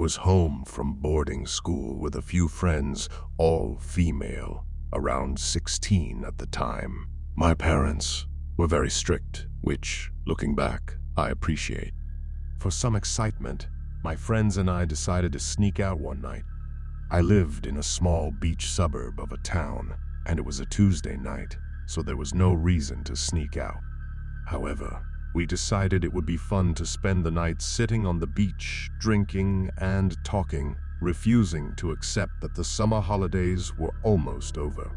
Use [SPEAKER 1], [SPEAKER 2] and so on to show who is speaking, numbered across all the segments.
[SPEAKER 1] was home from boarding school with a few friends, all female, around 16 at the time. My parents were very strict, which, looking back, I appreciate. For some excitement, my friends and I decided to sneak out one night. I lived in a small beach suburb of a town, and it was a Tuesday night, so there was no reason to sneak out. However, we decided it would be fun to spend the night sitting on the beach, drinking and talking, refusing to accept that the summer holidays were almost over.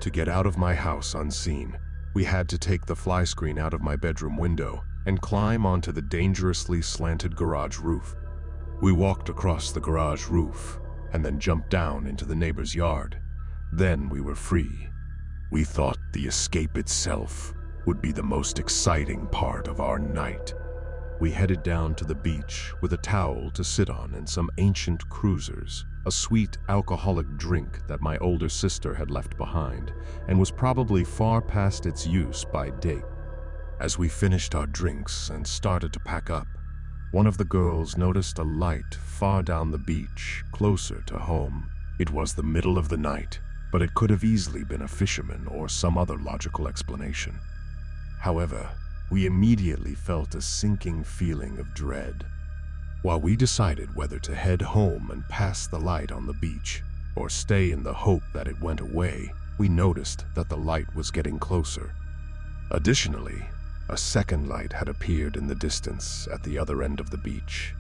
[SPEAKER 1] To get out of my house unseen, we had to take the fly screen out of my bedroom window and climb onto the dangerously slanted garage roof. We walked across the garage roof and then jumped down into the neighbor's yard. Then we were free. We thought the escape itself would be the most exciting part of our night. We headed down to the beach with a towel to sit on and some ancient cruisers, a sweet alcoholic drink that my older sister had left behind and was probably far past its use by date. As we finished our drinks and started to pack up, one of the girls noticed a light far down the beach, closer to home. It was the middle of the night, but it could have easily been a fisherman or some other logical explanation. However, we immediately felt a sinking feeling of dread. While we decided whether to head home and pass the light on the beach, or stay in the hope that it went away, we noticed that the light was getting closer. Additionally, a second light had appeared in the distance at the other end of the beach,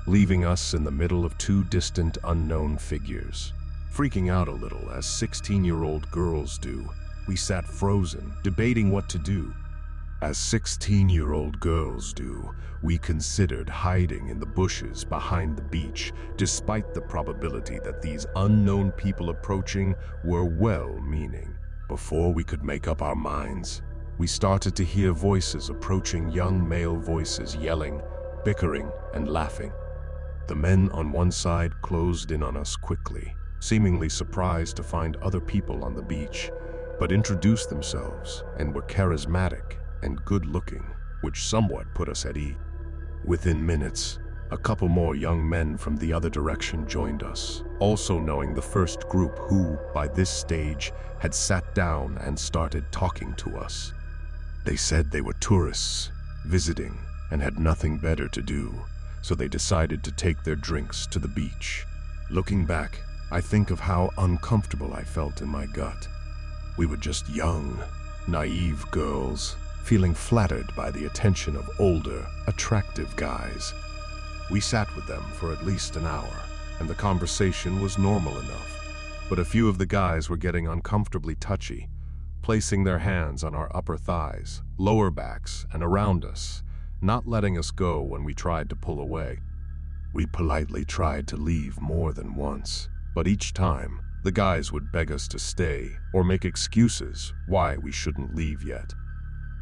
[SPEAKER 1] leaving us in the middle of two distant unknown figures. Freaking out a little, as 16-year-old girls do, we sat frozen, debating what to do. As 16-year-old girls do, we considered hiding in the bushes behind the beach, despite the probability that these unknown people approaching were well-meaning. Before we could make up our minds, we started to hear voices approaching, young male voices yelling, bickering, and laughing. The men on one side closed in on us quickly, seemingly surprised to find other people on the beach, but introduced themselves and were charismatic and good-looking, which somewhat put us at ease. Within minutes, a couple more young men from the other direction joined us, also knowing the first group who, by this stage, had sat down and started talking to us. They said they were tourists, visiting, and had nothing better to do, so they decided to take their drinks to the beach. Looking back, I think of how uncomfortable I felt in my gut. We were just young, naive girls, feeling flattered by the attention of older, attractive guys. We sat with them for at least an hour, and the conversation was normal enough. But a few of the guys were getting uncomfortably touchy, placing their hands on our upper thighs, lower backs, and around us, not letting us go when we tried to pull away. We politely tried to leave more than once, but each time, the guys would beg us to stay or make excuses why we shouldn't leave yet.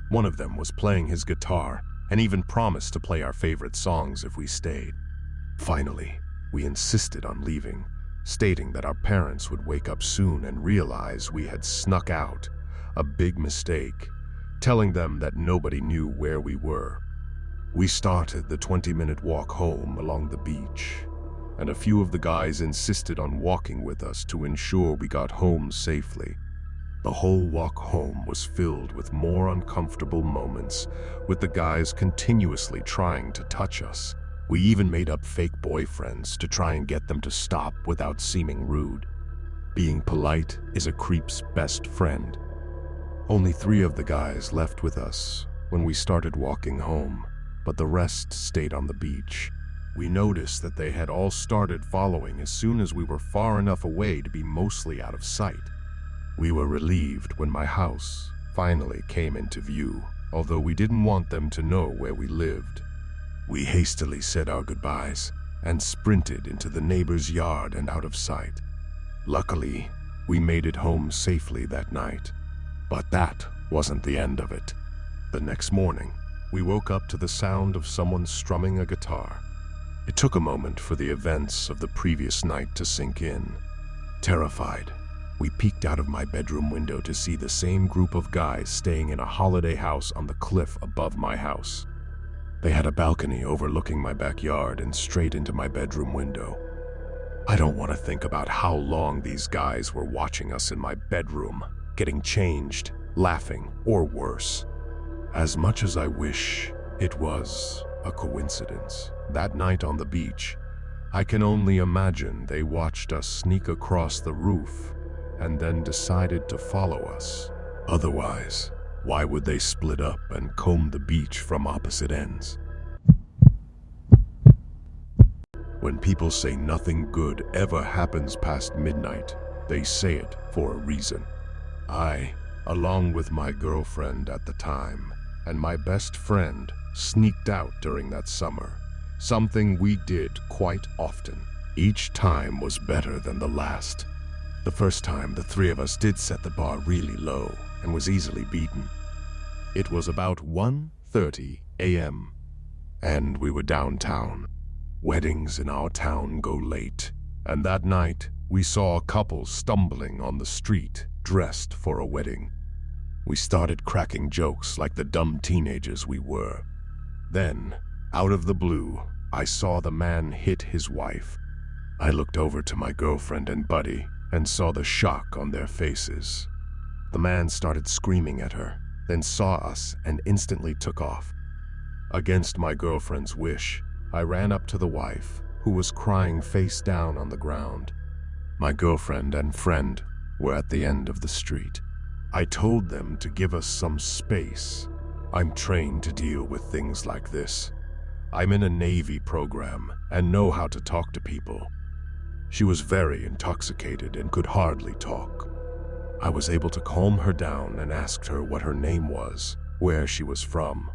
[SPEAKER 1] One of them was playing his guitar and even promised to play our favorite songs if we stayed. Finally, we insisted on leaving, stating that our parents would wake up soon and realize we had snuck out, a big mistake, telling them that nobody knew where we were. We started the 20-minute walk home along the beach, and a few of the guys insisted on walking with us to ensure we got home safely. The whole walk home was filled with more uncomfortable moments, with the guys continuously trying to touch us. We even made up fake boyfriends to try and get them to stop without seeming rude. Being polite is a creep's best friend. Only 3 of the guys left with us when we started walking home, but the rest stayed on the beach. We noticed that they had all started following as soon as we were far enough away to be mostly out of sight. We were relieved when my house finally came into view, although we didn't want them to know where we lived. We hastily said our goodbyes and sprinted into the neighbor's yard and out of sight. Luckily, we made it home safely that night. But that wasn't the end of it. The next morning, we woke up to the sound of someone strumming a guitar. It took a moment for the events of the previous night to sink in. Terrified, we peeked out of my bedroom window to see the same group of guys staying in a holiday house on the cliff above my house. They had a balcony overlooking my backyard and straight into my bedroom window. I don't want to think about how long these guys were watching us in my bedroom, getting changed, laughing, or worse. As much as I wish it was a coincidence, that night on the beach, I can only imagine they watched us sneak across the roof and then decided to follow us. Otherwise, why would they split up and comb the beach from opposite ends? When people say nothing good ever happens past midnight, they say it for a reason. I, along with my girlfriend at the time, and my best friend, sneaked out during that summer, something we did quite often. Each time was better than the last. The first time, the three of us did set the bar really low and was easily beaten. It was about 1:30 a.m., and we were downtown. Weddings in our town go late, and that night we saw a couple stumbling on the street, dressed for a wedding. We started cracking jokes like the dumb teenagers we were. Then, out of the blue, I saw the man hit his wife. I looked over to my girlfriend and buddy and saw the shock on their faces. The man started screaming at her, then saw us and instantly took off. Against my girlfriend's wish, I ran up to the wife, who was crying face down on the ground. My girlfriend and friend were at the end of the street. I told them to give us some space. I'm trained to deal with things like this. I'm in a Navy program and know how to talk to people. She was very intoxicated and could hardly talk. I was able to calm her down and asked her what her name was, where she was from,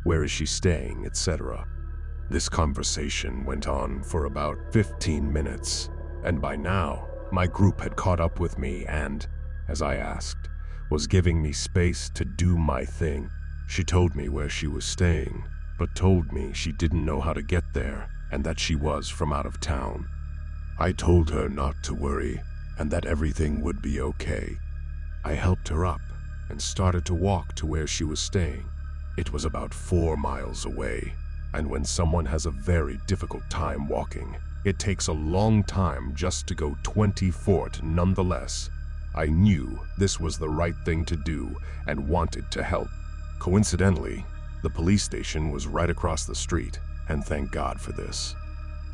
[SPEAKER 1] where is she staying, etc. This conversation went on for about 15 minutes, and by now, my group had caught up with me and, as I asked, was giving me space to do my thing. She told me where she was staying, but told me she didn't know how to get there and that she was from out of town. I told her not to worry and that everything would be okay. I helped her up and started to walk to where she was staying. It was about 4 miles away, and when someone has a very difficult time walking, it takes a long time just to go 20 feet nonetheless. I knew this was the right thing to do and wanted to help. Coincidentally, the police station was right across the street, and thank God for this.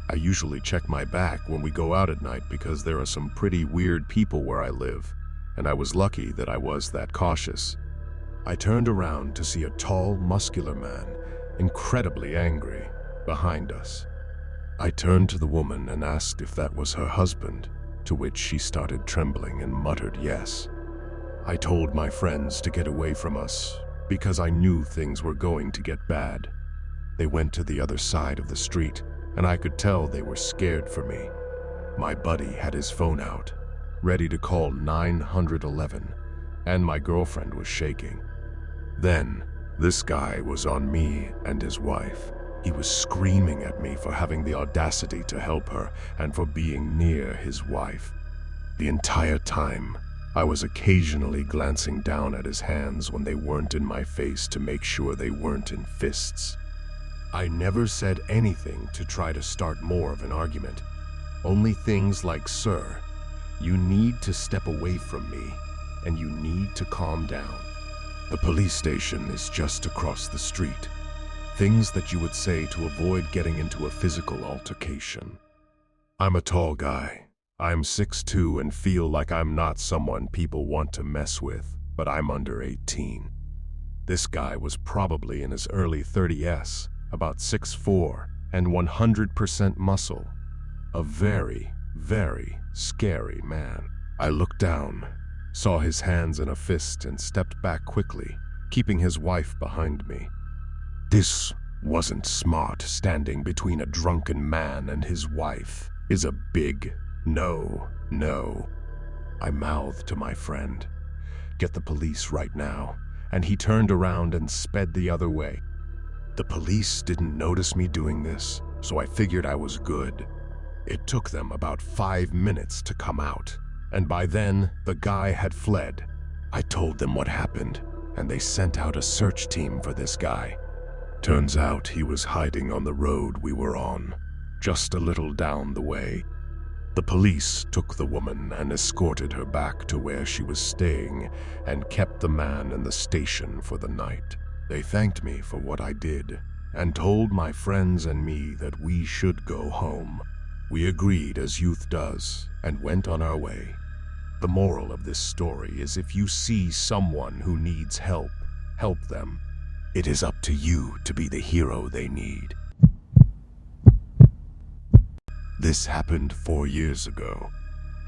[SPEAKER 1] I usually check my back when we go out at night because there are some pretty weird people where I live, and I was lucky that I was that cautious. I turned around to see a tall, muscular man, incredibly angry, behind us. I turned to the woman and asked if that was her husband, to which she started trembling and muttered yes. I told my friends to get away from us because I knew things were going to get bad. They went to the other side of the street, and I could tell they were scared for me. My buddy had his phone out, ready to call 911, and my girlfriend was shaking. Then, this guy was on me and his wife. He was screaming at me for having the audacity to help her and for being near his wife. The entire time, I was occasionally glancing down at his hands when they weren't in my face to make sure they weren't in fists. I never said anything to try to start more of an argument. Only things like, "Sir, you need to step away from me, and you need to calm down. The police station is just across the street." Things that you would say to avoid getting into a physical altercation. I'm a tall guy. I'm 6'2" and feel like I'm not someone people want to mess with, but I'm under 18. This guy was probably in his early 30s, about 6'4", and 100% muscle. A very, very scary man. I looked down, saw his hands in a fist, and stepped back quickly, keeping his wife behind me. This wasn't smart. Standing between a drunken man and his wife is a big no. I mouthed to my friend, "Get the police right now," and he turned around and sped the other way. The police didn't notice me doing this, so I figured I was good. It took them about 5 minutes to come out, and by then the guy had fled. I told them what happened, and they sent out a search team for this guy. Turns out he was hiding on the road we were on, just a little down the way. The police took the woman and escorted her back to where she was staying and kept the man in the station for the night. They thanked me for what I did and told my friends and me that we should go home. We agreed as youth does and went on our way. The moral of this story is if you see someone who needs help, help them. It is up to you to be the hero they need. This happened 4 years ago.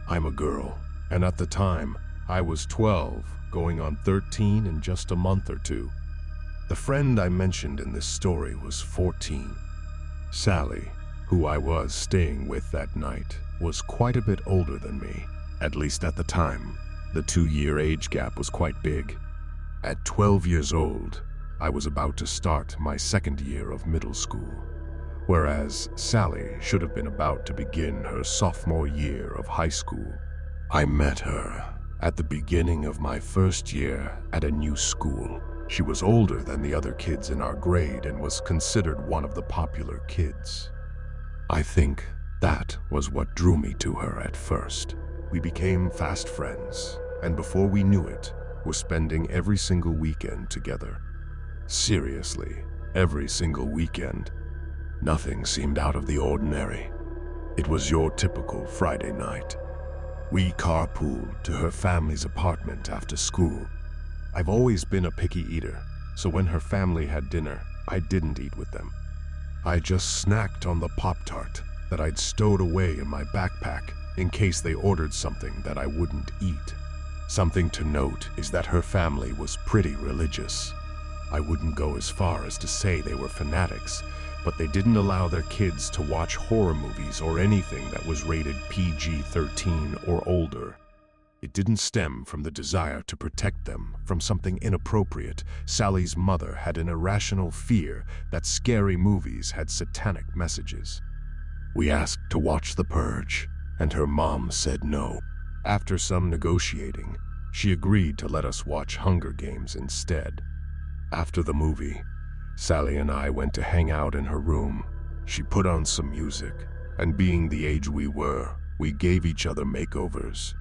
[SPEAKER 1] I'm a girl, and at the time, I was 12, going on 13 in just a month or two. The friend I mentioned in this story was 14. Sally, who I was staying with that night, was quite a bit older than me. At least at the time, the 2-year age gap was quite big. At 12 years old, I was about to start my second year of middle school, whereas Sally should have been about to begin her sophomore year of high school. I met her at the beginning of my first year at a new school. She was older than the other kids in our grade and was considered one of the popular kids. I think that was what drew me to her at first. We became fast friends, and before we knew it, were spending every single weekend together. Seriously, every single weekend. Nothing seemed out of the ordinary. It was your typical Friday night. We carpooled to her family's apartment after school. I've always been a picky eater, so when her family had dinner, I didn't eat with them. I just snacked on the Pop-Tart that I'd stowed away in my backpack in case they ordered something that I wouldn't eat. Something to note is that her family was pretty religious. I wouldn't go as far as to say they were fanatics, but they didn't allow their kids to watch horror movies or anything that was rated PG-13 or older. It didn't stem from the desire to protect them from something inappropriate. Sally's mother had an irrational fear that scary movies had satanic messages. We asked to watch The Purge, and her mom said no. After some negotiating, she agreed to let us watch Hunger Games instead. After the movie, Sally and I went to hang out in her room. She put on some music, and being the age we were, we gave each other makeovers.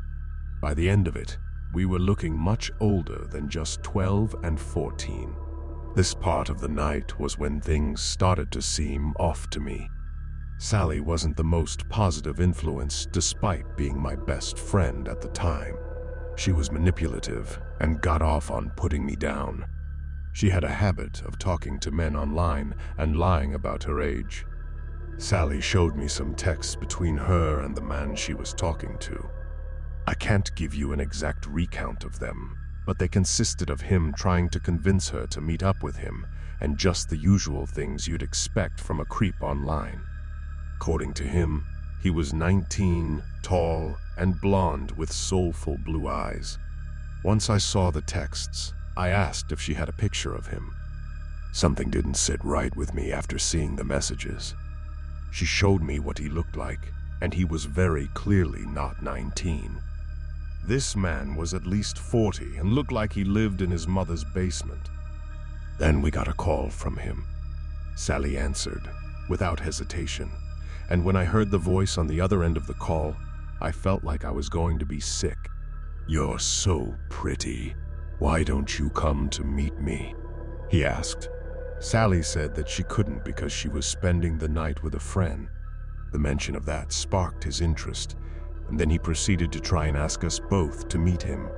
[SPEAKER 1] By the end of it, we were looking much older than just 12 and 14. This part of the night was when things started to seem off to me. Sally wasn't the most positive influence despite being my best friend at the time. She was manipulative and got off on putting me down. She had a habit of talking to men online and lying about her age. Sally showed me some texts between her and the man she was talking to. I can't give you an exact recount of them, but they consisted of him trying to convince her to meet up with him and just the usual things you'd expect from a creep online. According to him, he was 19, tall, and blonde with soulful blue eyes. Once I saw the texts, I asked if she had a picture of him. Something didn't sit right with me after seeing the messages. She showed me what he looked like, and he was very clearly not 19. This man was at least 40 and looked like he lived in his mother's basement. Then we got a call from him. Sally answered, without hesitation, and when I heard the voice on the other end of the call, I felt like I was going to be sick. "You're so pretty. Why don't you come to meet me?" he asked. Sally said that she couldn't because she was spending the night with a friend. The mention of that sparked his interest, and then he proceeded to try and ask us both to meet him.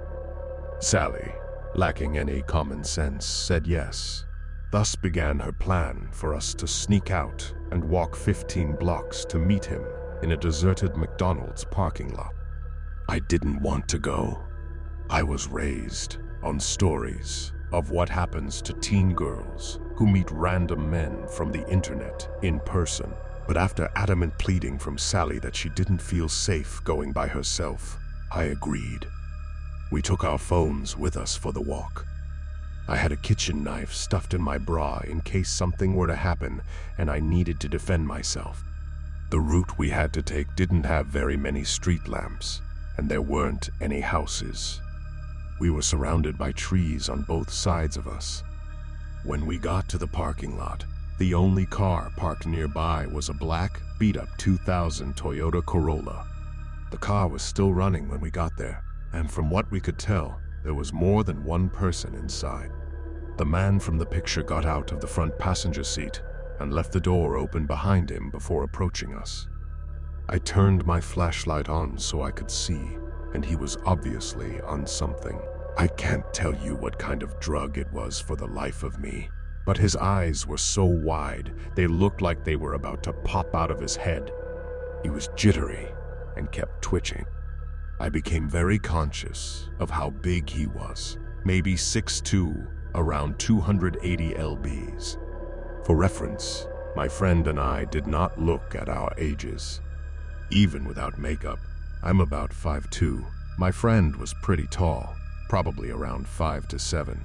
[SPEAKER 1] Sally, lacking any common sense, said yes. Thus began her plan for us to sneak out and walk 15 blocks to meet him in a deserted McDonald's parking lot. I didn't want to go. I was raised on stories of what happens to teen girls who meet random men from the internet in person. But after adamant pleading from Sally that she didn't feel safe going by herself, I agreed. We took our phones with us for the walk. I had a kitchen knife stuffed in my bra in case something were to happen and I needed to defend myself. The route we had to take didn't have very many street lamps, and there weren't any houses. We were surrounded by trees on both sides of us. When we got to the parking lot, the only car parked nearby was a black, beat-up 2000 Toyota Corolla. The car was still running when we got there, and from what we could tell, there was more than one person inside. The man from the picture got out of the front passenger seat and left the door open behind him before approaching us. I turned my flashlight on so I could see, and he was obviously on something. I can't tell you what kind of drug it was for the life of me, but his eyes were so wide they looked like they were about to pop out of his head. He was jittery and kept twitching. I became very conscious of how big he was, maybe 6'2", around 280 lbs. For reference, my friend and I did not look at our ages. Even without makeup, I'm about 5'2". My friend was pretty tall, probably around 5 to 7.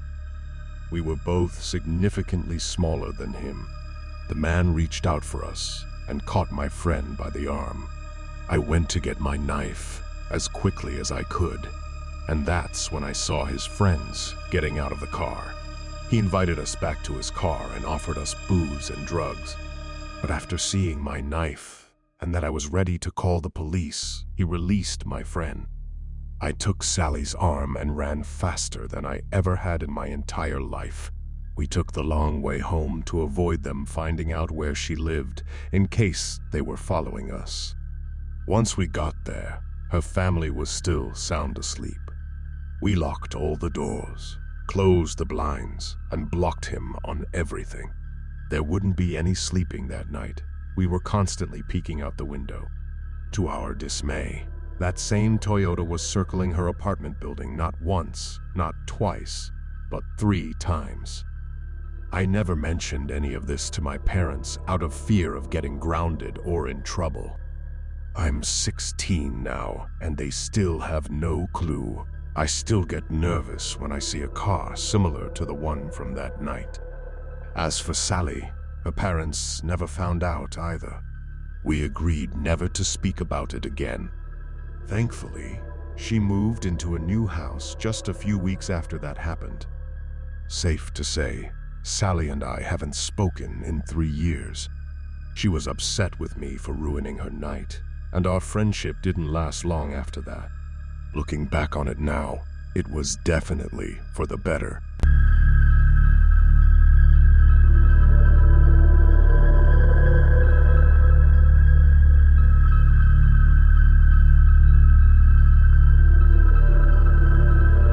[SPEAKER 1] We were both significantly smaller than him. The man reached out for us and caught my friend by the arm. I went to get my knife as quickly as I could, and that's when I saw his friends getting out of the car. He invited us back to his car and offered us booze and drugs. But after seeing my knife and that I was ready to call the police, he released my friend. I took Sally's arm and ran faster than I ever had in my entire life. We took the long way home to avoid them finding out where she lived in case they were following us. Once we got there, her family was still sound asleep. We locked all the doors, closed the blinds, and blocked him on everything. There wouldn't be any sleeping that night. We were constantly peeking out the window. To our dismay, that same Toyota was circling her apartment building not once, not twice, but 3 times. I never mentioned any of this to my parents out of fear of getting grounded or in trouble. I'm 16 now, and they still have no clue. I still get nervous when I see a car similar to the one from that night. As for Sally, her parents never found out either. We agreed never to speak about it again. Thankfully, she moved into a new house just a few weeks after that happened. Safe to say, Sally and I haven't spoken in 3 years. She was upset with me for ruining her night, and our friendship didn't last long after that. Looking back on it now, it was definitely for the better.